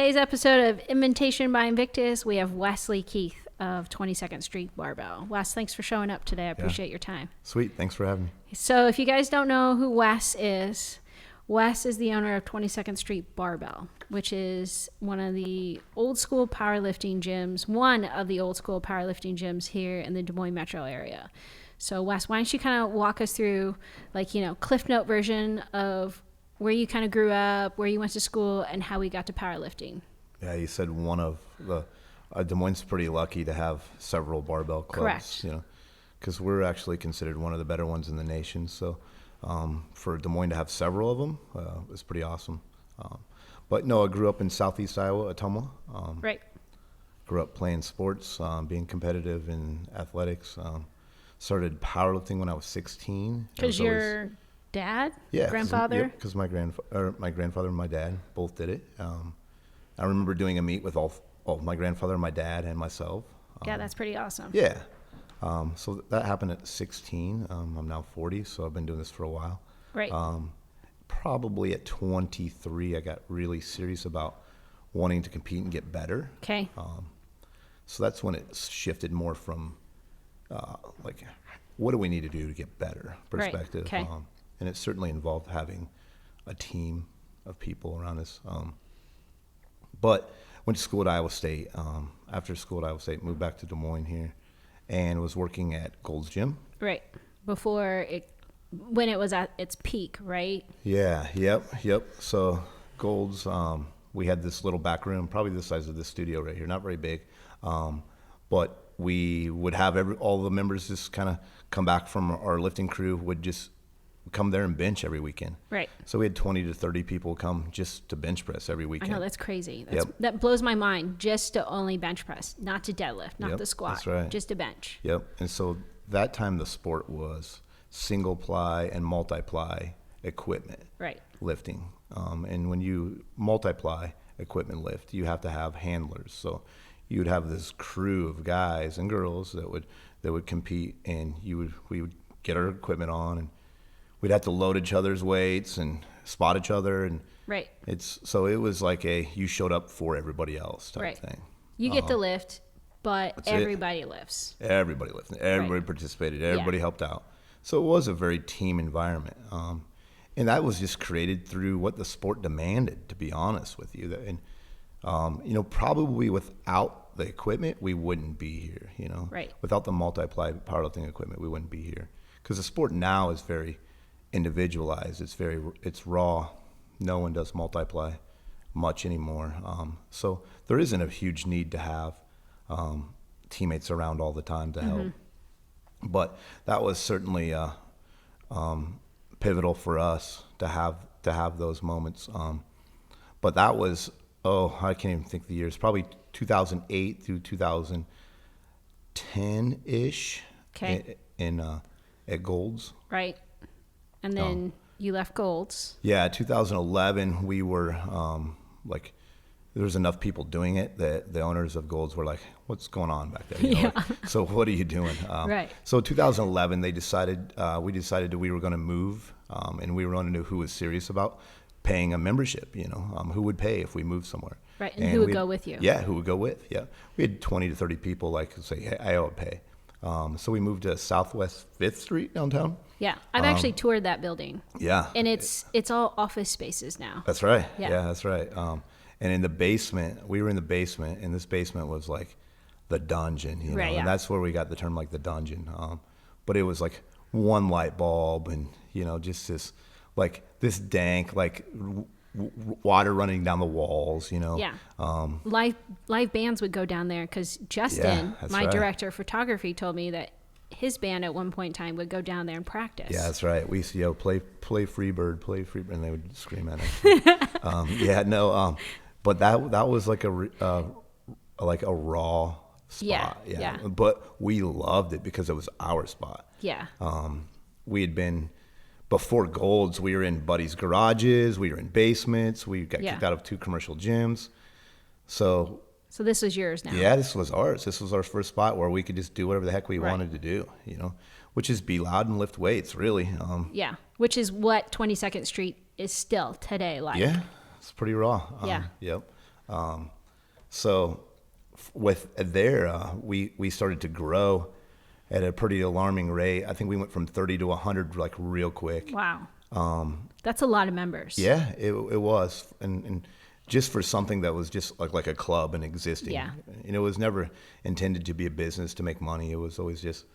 today's episode of Invitation by Invictus, we have Wesley Keith of 22nd Street Barbell. Wes, thanks for showing up today. I appreciate your time. Sweet. Thanks for having me. So if you guys don't know who Wes is the owner of 22nd Street Barbell, which is one of the old school powerlifting gyms here in the Des Moines metro area. So Wes, why don't you kind of walk us through, Cliff Note version of where you kind of grew up, where you went to school, and how we got to powerlifting. Yeah, you said one of the Des Moines is pretty lucky to have several barbell clubs. Correct. Because we're actually considered one of the better ones in the nation. So for Des Moines to have several of them is pretty awesome. But no, I grew up in southeast Iowa, Ottumwa. Right. Grew up playing sports, being competitive in athletics. Started powerlifting when I was 16. Because your dad? Yeah. Grandfather? Because my grandfather and my dad both did it. I remember doing a meet with all my grandfather, my dad, and myself. Yeah, that's pretty awesome. Yeah. So that happened at 16. I'm now 40, so I've been doing this for a while. Right. Probably at 23, I got really serious about wanting to compete and get better. Okay. So that's when it shifted more from what do we need to do to get better perspective. Right. Okay. And it certainly involved having a team of people around us. But went to school at Iowa State. After school at Iowa State, moved back to Des Moines here, and was working at Gold's Gym. Right. When it was at its peak, right? Yeah. Yep. So Gold's, we had this little back room, probably the size of this studio right here, not very big, but we would have all the members just kind of come back from our lifting crew would just come there and bench every weekend. Right. So we had 20 to 30 people come just to bench press every weekend. I know, that's crazy. Yep. That blows my mind, just to only bench press, not to deadlift, not the squat. That's right. Just to bench. Yep. And so that time the sport was single ply and multiply equipment. Right. Lifting. And when you multiply equipment lift, you have to have handlers. So you would have this crew of guys and girls that would compete, and we would get our equipment on, and we'd have to load each other's weights and spot each other, and right. So it was like you showed up for everybody else type thing. You get the lift, but everybody lifts. Everybody lifted. Everybody participated. Everybody helped out. So it was a very team environment. And that was just created through what the sport demanded, to be honest with you. And, probably without the equipment, we wouldn't be here, Right. Without the multiply powerlifting equipment, we wouldn't be here. Because the sport now is very individualized. It's raw. No one does multiply much anymore. So there isn't a huge need to have teammates around all the time to help. But that was certainly pivotal for us to have those moments. But that was I can't even think of the years. Probably 2008 through 2010-ish. Okay. At Gold's. Right. And then you left Gold's. Yeah, 2011 we were there was enough people doing it that the owners of Gold's were like, "What's going on back there?" So what are you doing? Right. So 2011 we decided that we were going to move, and we were going to know who was serious about paying a membership. Who would pay if we moved somewhere. Right. And who would go with you? Yeah, who would go with? Yeah, we had 20 to 30 people say, "Hey, I would pay." So we moved to Southwest 5th Street downtown. Yeah, I've actually toured that building. Yeah. And it's all office spaces now. That's right. Yeah, that's right. And in the basement, we were in the basement, and this basement was like the dungeon, right, and that's where we got the term the dungeon. But it was like one light bulb and, just this dank, water running down the walls, Yeah. Live bands would go down there because Justin, my director of photography, told me that his band at one point in time would go down there and practice. Yeah, that's right. We used to play Freebird, and they would scream at us. But that was like a raw spot. Yeah. But we loved it because it was our spot. Yeah. We had been before Gold's. We were in buddies' garages. We were in basements. We got kicked out of 2 commercial gyms. So this was yours now. Yeah, this was ours. This was our first spot where we could just do whatever the heck we wanted to do, which is be loud and lift weights, really. Yeah, which is what 22nd Street is still today like. Yeah, it's pretty raw. Yeah. Yep. So with there, we started to grow at a pretty alarming rate. I think we went from 30 to 100 like real quick. Wow. That's a lot of members. Yeah, it was. And just for something that was just like a club and existing. Yeah. And it was never intended to be a business to make money. It was always just,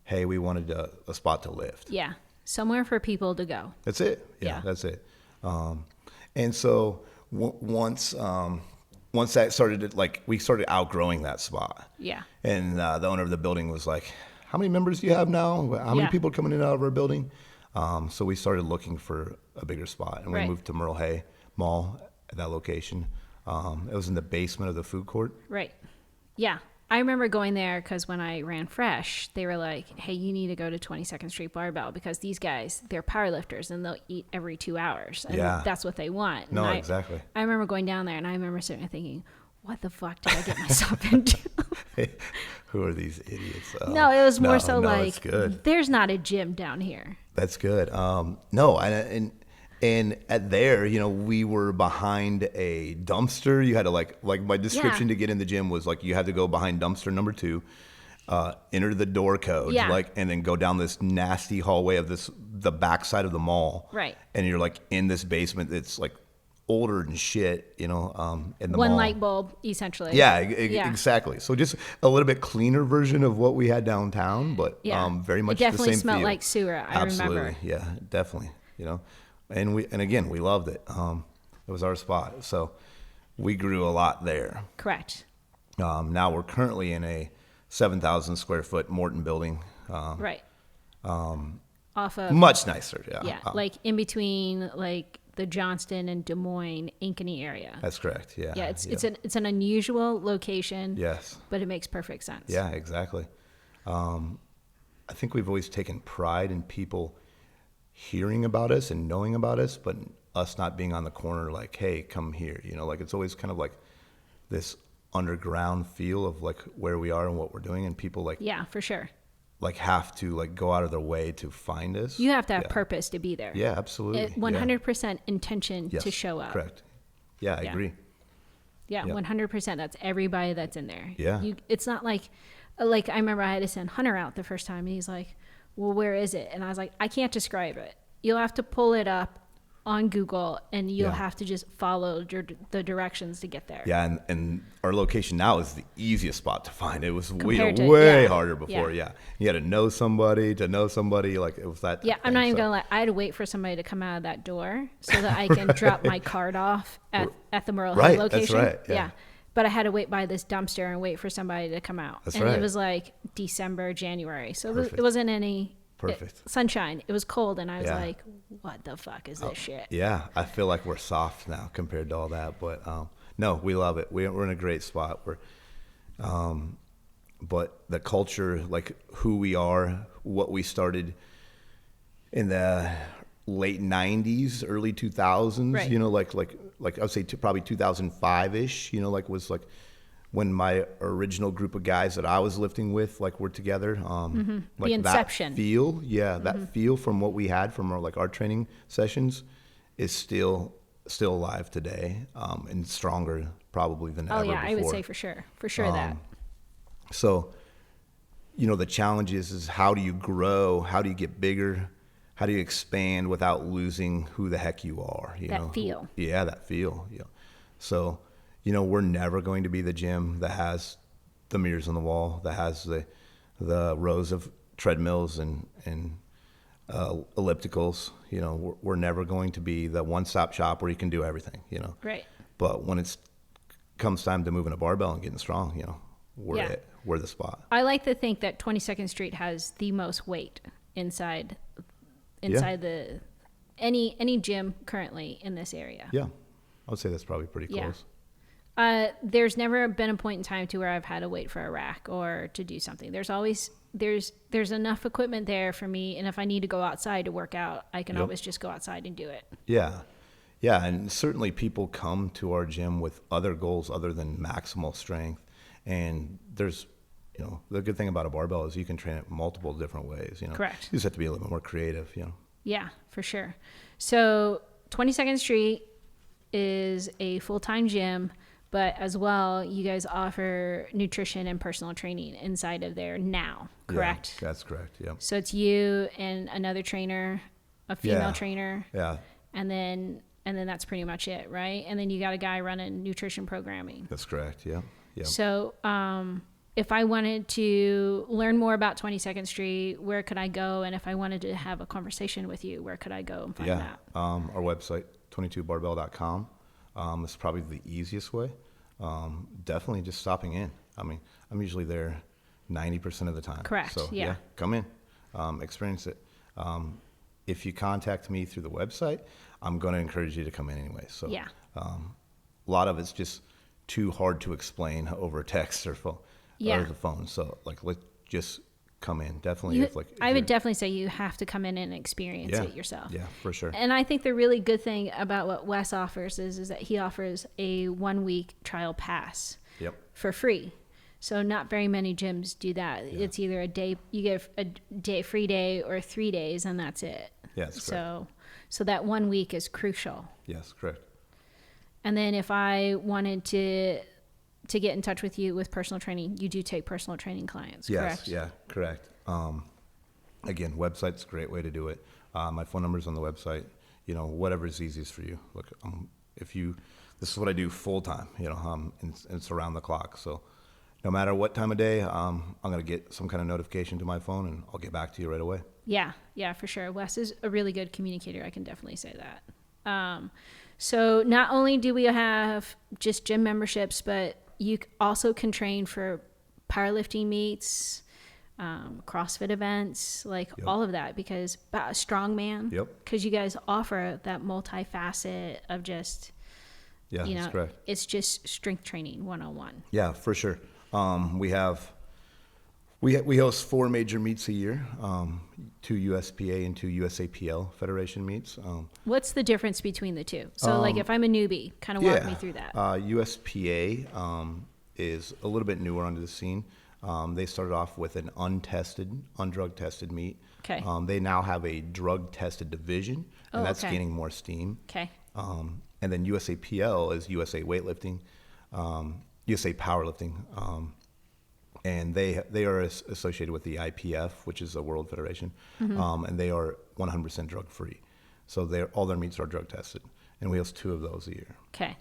hey, we wanted a spot to lift. Yeah. Somewhere for people to go. That's it. Yeah. That's it. And so once that started to, we started outgrowing that spot. Yeah. And the owner of the building was like, how many members do you have now? How many people are coming in and out of our building? So we started looking for a bigger spot, and we moved to Merle Hay Mall at that location. It was in the basement of the food court. Right. Yeah. I remember going there because when I ran Fresh, they were like, hey, you need to go to 22nd Street Barbell because these guys, they're powerlifters and they'll eat every 2 hours. And that's what they want. No, exactly. I remember going down there and I remember sitting there thinking, what the fuck did I get myself into? Who are these idiots? No, it was more like, there's not a gym down here. That's good. No, and at there, we were behind a dumpster. You had to like my description to get in the gym was like you had to go behind dumpster number 2, enter the door code, and then go down this nasty hallway of the backside of the mall. Right. And you're like in this basement that's like older than shit, in the One mall. light bulb, essentially. Yeah, exactly. So just a little bit cleaner version of what we had downtown, but very much the same feel. It definitely smelled like sewer. I Absolutely. remember. Yeah, definitely. And again, we loved it. It was our spot. So we grew a lot there. Correct. Now we're currently in a 7,000 square foot Morton building. Right. Off of much nicer. Yeah. Yeah. Like in between like the Johnston and Des Moines, Ankeny area. That's correct. Yeah. Yeah. It's an unusual location. Yes. But it makes perfect sense. Yeah, exactly. I think we've always taken pride in people hearing about us and knowing about us, but us not being on the corner like, hey, come here. It's always kind of like this underground feel of like where we are and what we're doing, and people yeah, for sure, have to go out of their way to find us. You have to have purpose to be there. Yeah, absolutely. 100% intention to show up. Correct. Yeah, I agree. Yeah, 100%. That's everybody that's in there. Yeah. It's not like I remember I had to send Hunter out the first time, and he's like, well, where is it? And I was like, I can't describe it. You'll have to pull it up on Google, and you'll have to just follow the directions to get there. Yeah, and our location now is the easiest spot to find. It was way harder before. Yeah. You had to know somebody. Like it was that. Yeah, I'm not even gonna lie. I had to wait for somebody to come out of that door so that I can drop my card off at the Merle Hill location. That's right. Yeah. But I had to wait by this dumpster and wait for somebody to come out. It was like December, January. So it wasn't any sunshine. It was cold. And I was like, what the fuck is this shit? Yeah. I feel like we're soft now compared to all that. But no, we love it. We're in a great spot. But the culture, like who we are, what we started in the late 90s, early 2000s, right. Like I would say probably 2005-ish, was like when my original group of guys that I was lifting with were together. The inception. That feel, that feel from what we had from our training sessions is still alive today, and stronger probably than ever before. I would say for sure that. So, the challenge is how do you grow? How do you get bigger? How do you expand without losing who the heck you are? That feel. Yeah, that feel. Yeah. So, we're never going to be the gym that has the mirrors on the wall, that has the rows of treadmills and ellipticals. We're never going to be the one-stop shop where you can do everything. Right. But when it comes time to moving a barbell and getting strong, we're the spot. I like to think that 22nd Street has the most weight inside the any gym currently in this area. Yeah, I would say that's probably pretty close. There's never been a point in time to where I've had to wait for a rack or to do something. There's always there's enough equipment there for me, and if I need to go outside to work out, I can always just go outside and do it. Yeah, and certainly people come to our gym with other goals other than maximal strength, and there's the good thing about a barbell is you can train it multiple different ways. Correct. You just have to be a little bit more creative. Yeah, for sure. So 22nd Street is a full-time gym, But as well, you guys offer nutrition and personal training inside of there now, correct? Yeah, that's correct. Yeah. So it's you and another trainer, a female trainer. Yeah. And then that's pretty much it, right? And then you got a guy running nutrition programming. That's correct. Yeah. Yeah. So, if I wanted to learn more about 22nd Street, where could I go? And if I wanted to have a conversation with you, where could I go and find that? Our website, 22barbell.com. Is probably the easiest way. Definitely just stopping in. I mean, I'm usually there 90% of the time. Correct. So yeah, come in, experience it. If you contact me through the website, I'm going to encourage you to come in anyway. So yeah. A lot of it's just too hard to explain over text or phone. Yeah. Or the phone. So let's just come in. Definitely. I would definitely say you have to come in and experience it yourself. Yeah, for sure. And I think the really good thing about what Wes offers is that he offers a 1-week trial pass for free. So not very many gyms do that. Yeah. It's either a day, you get a free day, or 3 days, and that's it. Yes, correct. So that 1 week is crucial. Yes, correct. And then if I wanted to get in touch with you with personal training, you do take personal training clients, correct? Yes, yeah, correct. Again, website's a great way to do it. My phone number's on the website. Whatever's easiest for you. Look, this is what I do full time. And it's around the clock. So no matter what time of day, I'm gonna get some kind of notification to my phone, and I'll get back to you right away. Yeah, for sure. Wes is a really good communicator. I can definitely say that. So not only do we have just gym memberships, but you also can train for powerlifting meets, CrossFit events, all of that, because strongman. Yep. Because you guys offer that multifacet of just, that's correct. It's just strength training 101. Yeah, for sure. We host 4 major meets a year, 2 USPA and 2 USAPL Federation meets. What's the difference between the two? So if I'm a newbie, kind of walk me through that. USPA is a little bit newer onto the scene. They started off with an undrug tested meet. Okay. They now have a drug tested division, and that's gaining more steam. Okay. And then USAPL is USA Weightlifting, USA Powerlifting. And they are associated with the IPF, which is a world federation, and they are 100% drug free. So all their meets are drug tested, and we host 2 of those a year. Okay.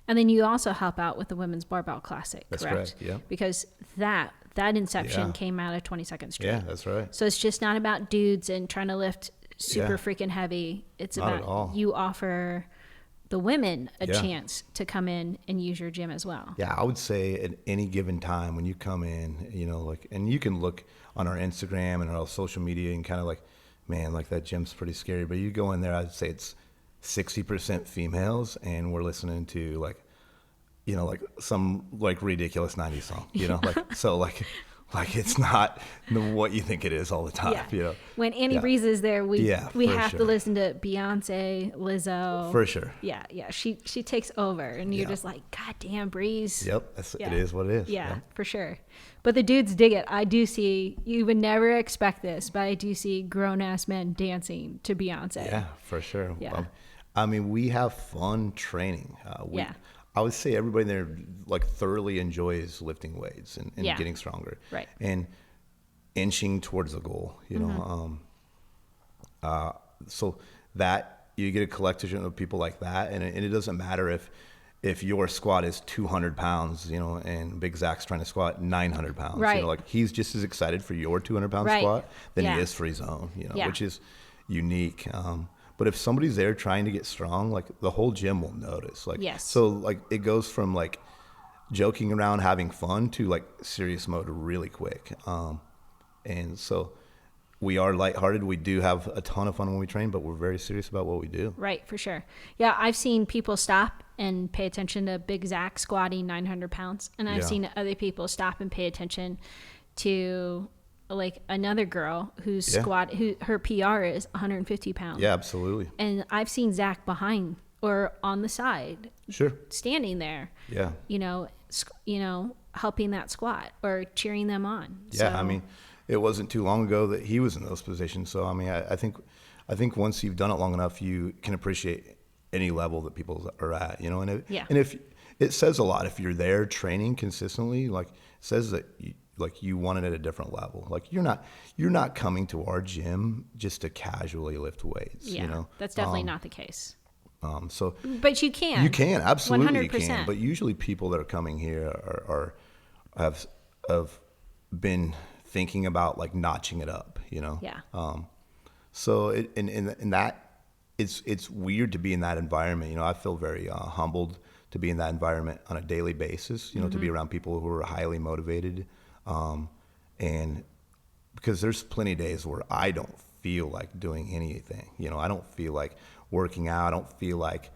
And then you also help out with the Women's Barbell Classic, that's correct? Yeah. Because that inception came out of 22nd Street. Yeah, that's right. So it's just not about dudes and trying to lift super freaking heavy. It's not about at all. You offer the women a chance to come in and use your gym as well. Yeah, I would say at any given time when you come in, and you can look on our Instagram and our social media and kind of man, that gym's pretty scary. But you go in there, I'd say it's 60% females, and we're listening to some ridiculous 90s song, so it's not what you think it is all the time. When Annie Breeze is there, we have sure. to listen to Beyonce, Lizzo. For sure. Yeah. She takes over, and you're just like, God damn, Breeze. Yep, it is what it is. Yeah, for sure. But the dudes dig it. I do see, you would never expect this, but I do see grown-ass men dancing to Beyonce. Yeah, for sure. Yeah. We have fun training. I would say everybody there thoroughly enjoys lifting weights and getting stronger, right? And inching towards the goal, so that you get a collection of people like that, and it doesn't matter if your squat is 200 pounds, and Big Zach's trying to squat 900 pounds, right? He's just as excited for your 200 pound squat than he is for his own, which is unique. But if somebody's there trying to get strong, the whole gym will notice. Yes. So it goes from joking around, having fun to serious mode really quick. And so we are lighthearted. We do have a ton of fun when we train, but we're very serious about what we do. Right, for sure. Yeah, I've seen people stop and pay attention to Big Zach squatting 900 pounds. And I've seen other people stop and pay attention to another girl whose her PR is 150 pounds. Yeah, absolutely. And I've seen Zach behind or on the side, standing there. Yeah. Helping that squat or cheering them on. Yeah, so, it wasn't too long ago that he was in those positions. So I think once you've done it long enough, you can appreciate any level that people are at. And it says a lot if you're there training consistently. Like, it says that you want it at a different level. Like, you're not coming to our gym just to casually lift weights. Yeah, you know, that's definitely not the case. So, but you can. You can, absolutely 100%. you can. But usually people that are coming here have been thinking about like notching it up, you know? Yeah. So in that, it's weird to be in that environment. You know, I feel very humbled to be in that environment on a daily basis, you know, to be around people who are highly motivated. And because there's plenty of days where I don't feel like doing anything, you know, I don't feel like working out. I don't feel like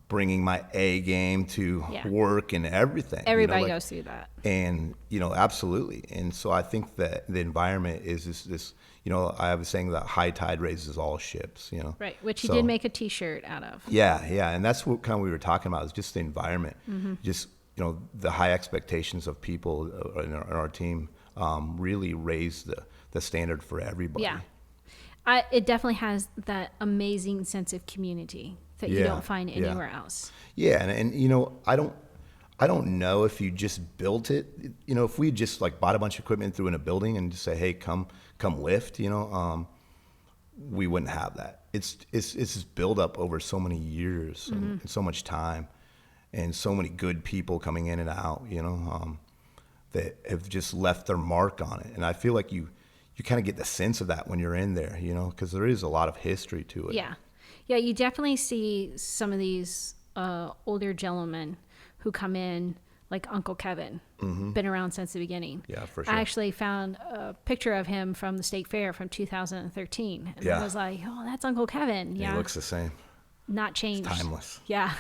bringing my A game to work and everything. Everybody you know, goes through that. And, you know, absolutely. And so I think that the environment is this, you know, I was saying that high tide raises all ships, you know. Right, which he did make a T-shirt out of. Yeah. And that's what kind of we were talking about, is just the environment. Just, you know, the high expectations of people in our team really raise the standard for everybody. Yeah. It definitely has that amazing sense of community that you don't find anywhere else. Yeah, and you know, I don't know if you just built it. You know, if we just like bought a bunch of equipment, threw in a building, and just say, "Hey, come lift," you know, we wouldn't have that. It's just built up over so many years and so much time, and so many good people coming in and out. You know, that have just left their mark on it, and I feel like you kind of get the sense of that when you're in there, you know, because there is a lot of history to it. Yeah, you definitely see some of these older gentlemen who come in, like Uncle Kevin, been around since the beginning. Yeah, for sure. I actually found a picture of him from the State Fair from 2013. And I was like, oh, that's Uncle Kevin. Yeah, he looks the same. Not changed. It's timeless. Yeah.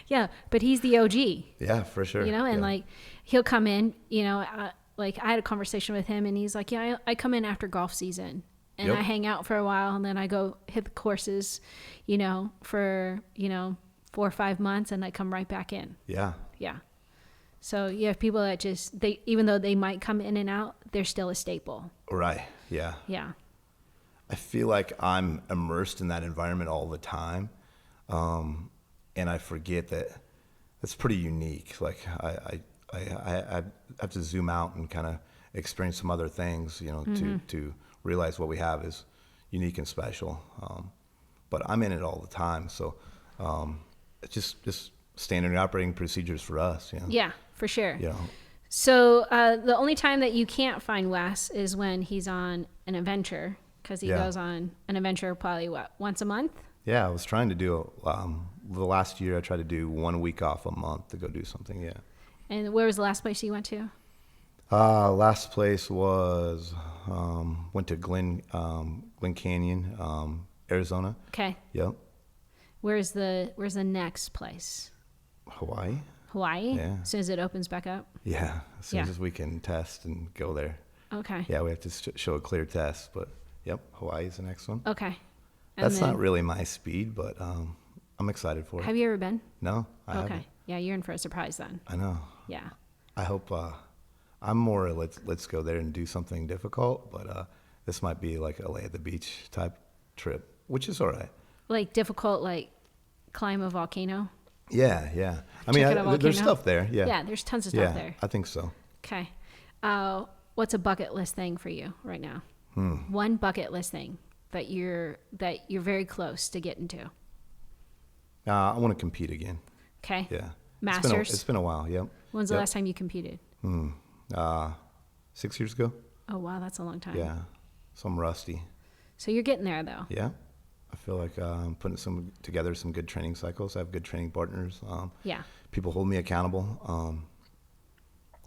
Yeah, but he's the OG. Yeah, for sure. You know, and like he'll come in, you know, like I had a conversation with him and he's like, yeah, I come in after golf season and I hang out for a while and then I go hit the courses, you know, for, you know, 4 or 5 months and I come right back in. Yeah. Yeah. So you have people that just, even though they might come in and out, they're still a staple. Right. Yeah. Yeah. I feel like I'm immersed in that environment all the time. And I forget that it's pretty unique. Like I have to zoom out and kind of experience some other things, you know, to realize what we have is unique and special. But I'm in it all the time. So it's just standard operating procedures for us. You know? Yeah, for sure. You know? So the only time that you can't find Wes is when he's on an adventure, because he goes on an adventure probably, once a month? Yeah, I was trying to do, the last year I tried to do 1 week off a month to go do something, yeah. And where was the last place you went to? Last place was, went to Glen Canyon, Arizona. Okay. Yep. Where's the next place? Hawaii. Hawaii? Yeah. As soon as it opens back up? Yeah, as soon as we can test and go there. Okay. Yeah, we have to show a clear test, but yep, Hawaii is the next one. Okay. That's not really my speed, but I'm excited for it. Have you ever been? No, I haven't. Okay. Yeah, you're in for a surprise then. I know. Yeah. I hope I'm more let's go there and do something difficult, but this might be like a lay at the beach type trip, which is all right. Like difficult, like climb a volcano? Yeah. I mean, there's stuff there. Yeah. Yeah, there's tons of stuff there. I think so. Okay. What's a bucket list thing for you right now? One bucket list thing that you're very close to getting to. I want to compete again. Okay. Yeah. Masters? It's been a while. Yep. When's the last time you competed? 6 years ago. Oh wow, that's a long time. Yeah. So I'm rusty. So you're getting there though. Yeah. I feel like I'm putting together some good training cycles. I have good training partners. Yeah. People hold me accountable.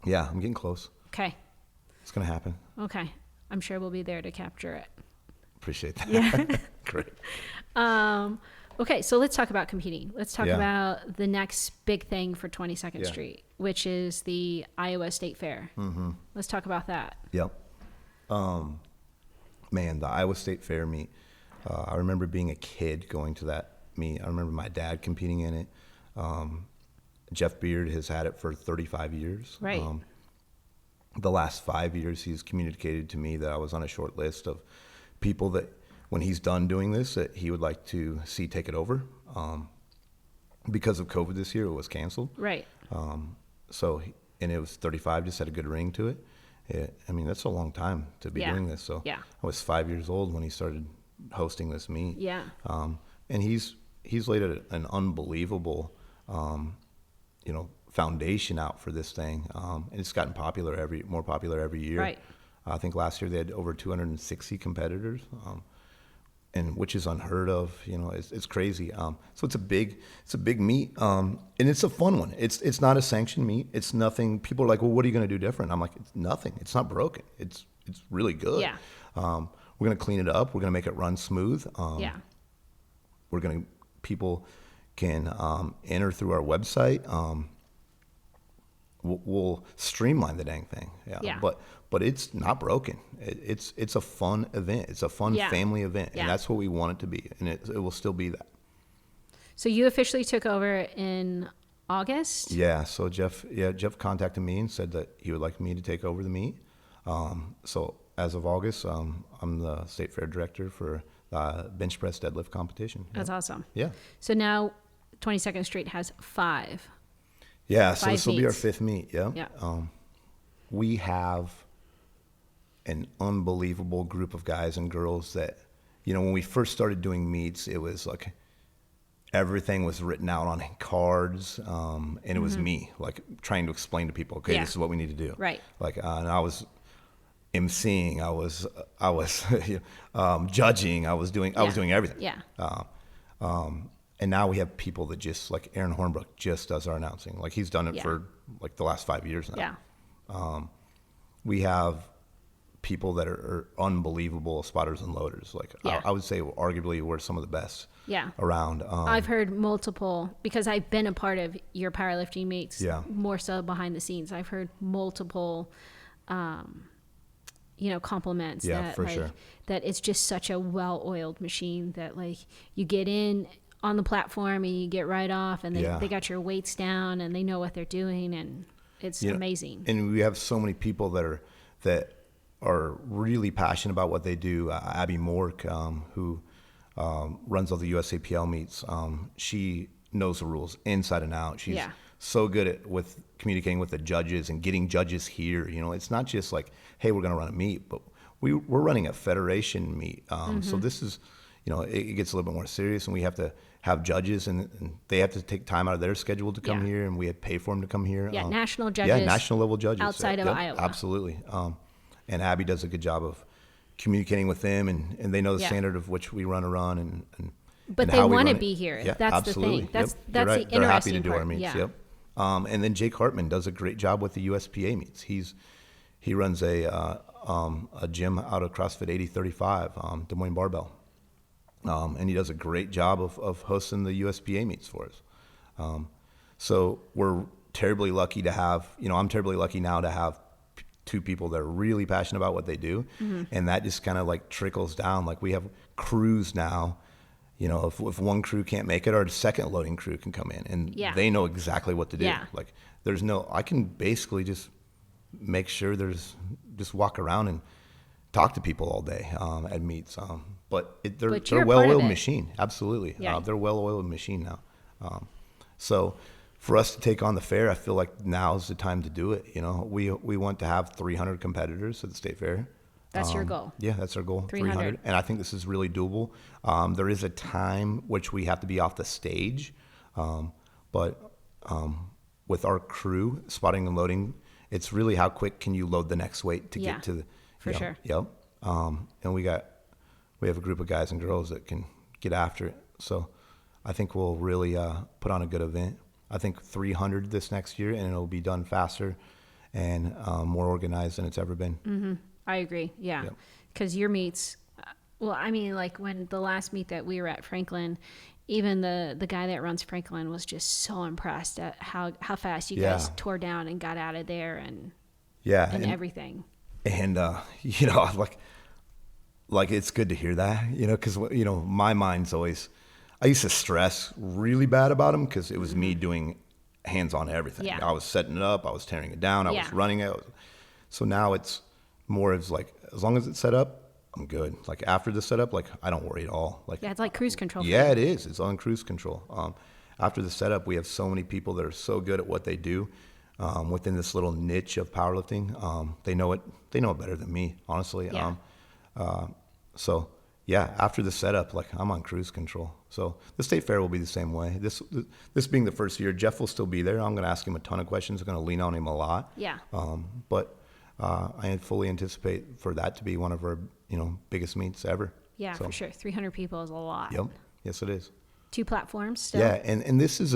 Yeah, I'm getting close. Okay. It's going to happen. Okay. I'm sure we'll be there to capture it. Appreciate that. Yeah. Great. Okay, so let's talk about competing. Let's talk about the next big thing for 22nd Street, which is the Iowa State Fair. Mm-hmm. Let's talk about that. Yep. Man, the Iowa State Fair meet. I remember being a kid going to that meet. I remember my dad competing in it. Jeff Beard has had it for 35 years. Right. The last 5 years, he's communicated to me that I was on a short list of people that, when he's done doing this, that he would like to see take it over. because of COVID this year, it was canceled. Right. And it was 35, just had a good ring to it. I mean, that's a long time to be doing this. So Yeah. I was 5 years old when he started hosting this meet. Yeah. And he's laid an unbelievable, foundation out for this thing. And it's gotten more popular every year. Right. I think last year they had over 260 competitors, and which is unheard of. It's crazy. So it's a big meet, and it's a fun one. It's not a sanctioned meet. It's nothing. People are like, well, what are you going to do different? I'm like, it's nothing. It's not broken. It's really good. Yeah. We're going to clean it up. We're going to make it run smooth. People can enter through our website. We'll streamline the dang thing. Yeah. But it's not broken. It's a fun event. It's a fun family event, and that's what we want it to be, and it will still be that. So you officially took over in August? Yeah. So Jeff contacted me and said that he would like me to take over the meet. So as of August, I'm the state fair director for bench press deadlift competition. That's awesome. Yeah. So now 22nd Street has 5. Yeah, so 5 this will be our meets. 5th meet. Yeah. We have an unbelievable group of guys and girls that, when we first started doing meets, it was like everything was written out on cards, and it was me, like trying to explain to people, okay, this is what we need to do. Right. Like, and I was emceeing, I was judging, I was doing everything. Yeah. And now we have people that just, like Aaron Hornbrook just does our announcing. Like he's done it for like the last 5 years now. Yeah. We have people that are unbelievable spotters and loaders. Like I would say arguably we're some of the best around. I've heard multiple, because I've been a part of your powerlifting meets, more so behind the scenes. I've heard multiple, compliments that it's just such a well-oiled machine that like you get in on the platform and you get right off, and they got your weights down and they know what they're doing, and it's amazing. And we have so many people that are really passionate about what they do. Abby Mork, who runs all the USAPL meets, she knows the rules inside and out. She's so good with communicating with the judges and getting judges here. It's not just like, hey, we're going to run a meet, but we're running a federation meet. So this is, it gets a little bit more serious, and we have to have judges, and they have to take time out of their schedule to come here, and we pay for them to come here. National judges. National level judges. Outside of Iowa. Absolutely. And Abby does a good job of communicating with them, and they know the standard of which we run a run, but they want to be here. Yeah, that's absolutely. the thing. That's You're the right. interesting They're happy to do part. our meets. Yep. And then Jake Hartman does a great job with the USPA meets. He runs a gym out of CrossFit 8035, Des Moines Barbell. And he does a great job of hosting the USPA meets for us. So we're terribly lucky to have, I'm terribly lucky now to have 2 people that are really passionate about what they do. And that just kind of like trickles down. Like we have crews now, if one crew can't make it, our second loading crew can come in, and they know exactly what to do. Like I can basically just make sure just walk around and talk to people all day at meets. But they're a well-oiled machine. Absolutely. They're a well-oiled machine now. So for us to take on the fair, I feel like now's the time to do it. We want to have 300 competitors at the state fair. That's your goal. Yeah, that's our goal. 300. And I think this is really doable. There is a time which we have to be off the stage. But with our crew, spotting and loading, it's really how quick can you load the next weight to get to the... For sure. Yep. And we have a group of guys and girls that can get after it. So I think we'll really put on a good event. I think 300 this next year, and it'll be done faster and more organized than it's ever been. Mm-hmm. I agree. Yeah. Because your meets, like when the last meet that we were at Franklin, even the guy that runs Franklin was just so impressed at how fast you guys tore down and got out of there and everything. And, like it's good to hear that, because, my mind's always, I used to stress really bad about them because it was me doing hands-on everything. Yeah. I was setting it up, I was tearing it down, I was running it. So now it's more of like, as long as it's set up, I'm good. Like after the setup, like I don't worry at all. Like it's like cruise control. Yeah, it is. It's on cruise control. after the setup, we have so many people that are so good at what they do within this little niche of powerlifting. They know it better than me, honestly. Yeah. So yeah, after the setup, like I'm on cruise control. So the state fair will be the same way. This being the first year, Jeff will still be there. I'm going to ask him a ton of questions. I'm going to lean on him a lot. Yeah. But I fully anticipate for that to be one of our, biggest meets ever. Yeah, so. For sure. 300 people is a lot. Yep. Yes, it is. 2 platforms still. Yeah, and this is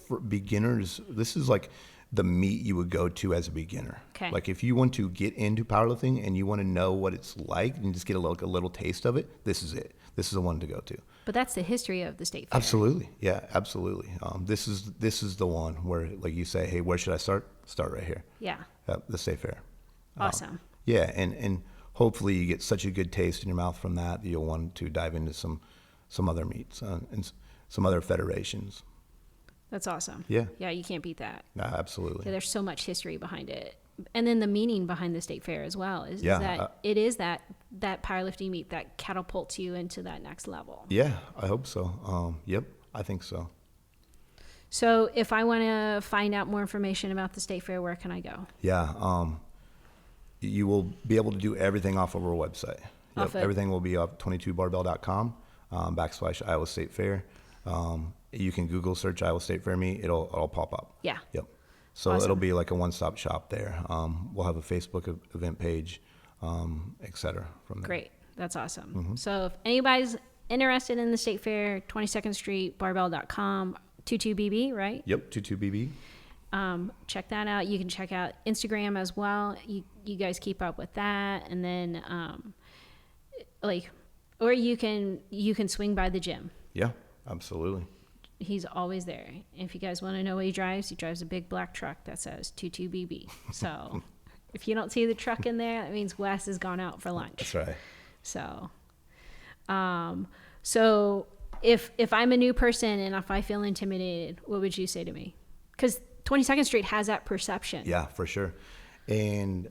for beginners. This is like the meet you would go to as a beginner. Okay. Like if you want to get into powerlifting and you want to know what it's like and just get a little taste of it, this is it. This is the one to go to. But that's the history of the state fair. Absolutely. Yeah, absolutely. This is the one where, like you say, hey, where should I start? Start right here. Yeah. The state fair. Awesome. Yeah, and hopefully you get such a good taste in your mouth from that you'll want to dive into some other meets and some other federations. That's awesome. Yeah. Yeah, you can't beat that. Absolutely. Yeah, there's so much history behind it. And then the meaning behind the state fair as well is that it is that powerlifting meet that catapults you into that next level. Yeah, I hope so. Yep, I think so. So if I want to find out more information about the state fair, where can I go? Yeah, you will be able to do everything off of our website. Yep, everything will be off 22barbell.com / Iowa State Fair. You can Google search Iowa State Fair meet. It'll pop up. Yeah. Yep. So awesome. It'll be like a one-stop shop there. We'll have a Facebook event page, et cetera. From there. Great. That's awesome. Mm-hmm. So if anybody's interested in the state fair, 22nd Street, barbell.com, 22BB, right? Yep, 22BB. Check that out. You can check out Instagram as well. You guys keep up with that, and then or you can swing by the gym. Yeah, absolutely. He's always there. If you guys want to know what he drives a big black truck that says 22BB. So if you don't see the truck in there, that means Wes has gone out for lunch. That's right. So, so if I'm a new person and if I feel intimidated, what would you say to me? Because 22nd Street has that perception. Yeah, for sure. And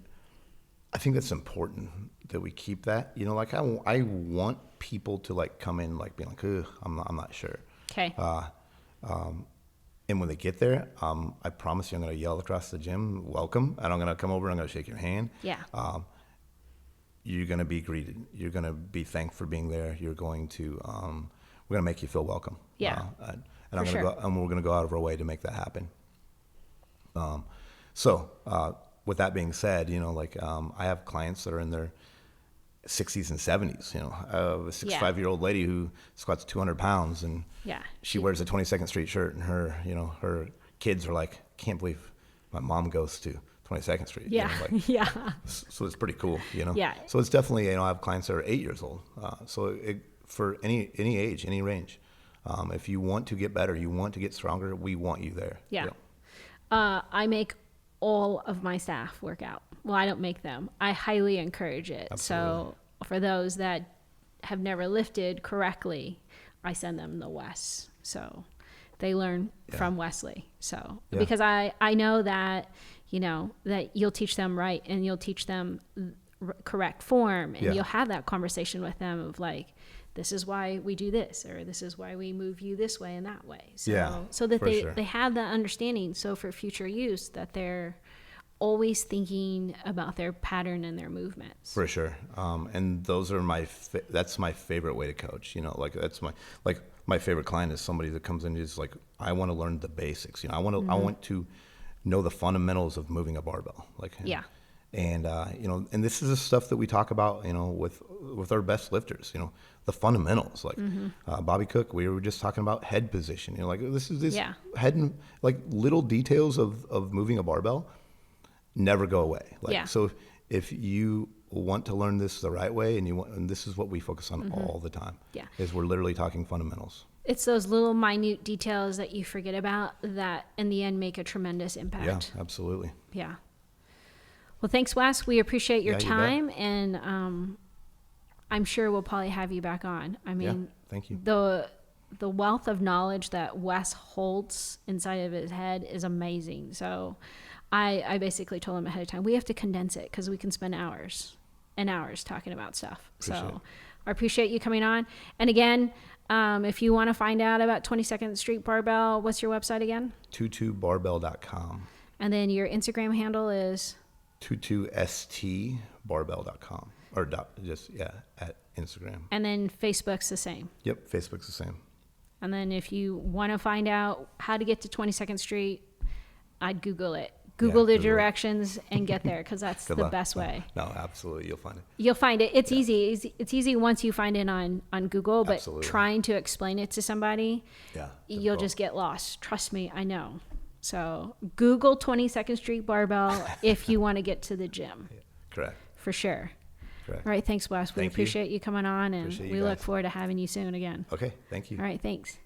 I think that's important that we keep that. Like I want people to like come in like being like, I'm not sure. Okay. And when they get there, I promise you I'm going to yell across the gym, welcome, and I'm going to come over and I'm going to shake your hand. Yeah. You're going to be greeted. You're going to be thanked for being there. You're going to, we're going to make you feel welcome. Yeah. And we're going to go out of our way to make that happen. So with that being said, I have clients that are in their 60s and 70s. I have a 65-year-old lady who squats 200 pounds and she wears a 22nd Street shirt, and her kids are like, can't believe my mom goes to 22nd Street. Yeah. Yeah. So it's pretty cool, Yeah. So it's definitely, I have clients that are 8 years old. For any age, any range, if you want to get better, you want to get stronger, we want you there. Yeah. I make all of my staff work out. Well, I don't make them. I highly encourage it. Absolutely. So for those that have never lifted correctly, I send them to Wes. So they learn from Wesley. So because I know that, that you'll teach them right and you'll teach them correct form, and you'll have that conversation with them of like, this is why we do this, or this is why we move you this way and that way. So that they have that understanding. So for future use, that they're always thinking about their pattern and their movements. For sure. And those are that's my favorite way to coach. That's my favorite client is somebody that comes in and is like, I want to learn the basics. I want to know the fundamentals of moving a barbell. And and this is the stuff that we talk about, with our best lifters, the fundamentals, Bobby Cook, we were just talking about head position, this head and little details of moving a barbell never go away. So if you want to learn this the right way and this is what we focus on all the time, is we're literally talking fundamentals. It's those little minute details that you forget about that in the end make a tremendous impact. Yeah, absolutely. Yeah. Well, thanks, Wes. We appreciate your time, and I'm sure we'll probably have you back on. I mean, thank you. The wealth of knowledge that Wes holds inside of his head is amazing. So I basically told him ahead of time, we have to condense it because we can spend hours and hours talking about stuff. Appreciate it. I appreciate you coming on. And again, if you want to find out about 22nd Street Barbell, what's your website again? 22barbell.com. And then your Instagram handle is? 22stbarbell.com. Or at Instagram. And then Facebook's the same? Yep, Facebook's the same. And then if you want to find out how to get to 22nd Street, I'd Google it. Google the directions and get there, because that's the best way. No, absolutely. You'll find it. You'll find it. It's easy. It's easy once you find it on Google, but Absolutely. Trying to explain it to somebody, you'll just get lost. Trust me, I know. So Google 22nd Street Barbell if you want to get to the gym. Correct. For sure. Correct. All right. Thanks, Wes. We appreciate you coming on, and we look forward to having you soon again. Okay. Thank you. All right. Thanks.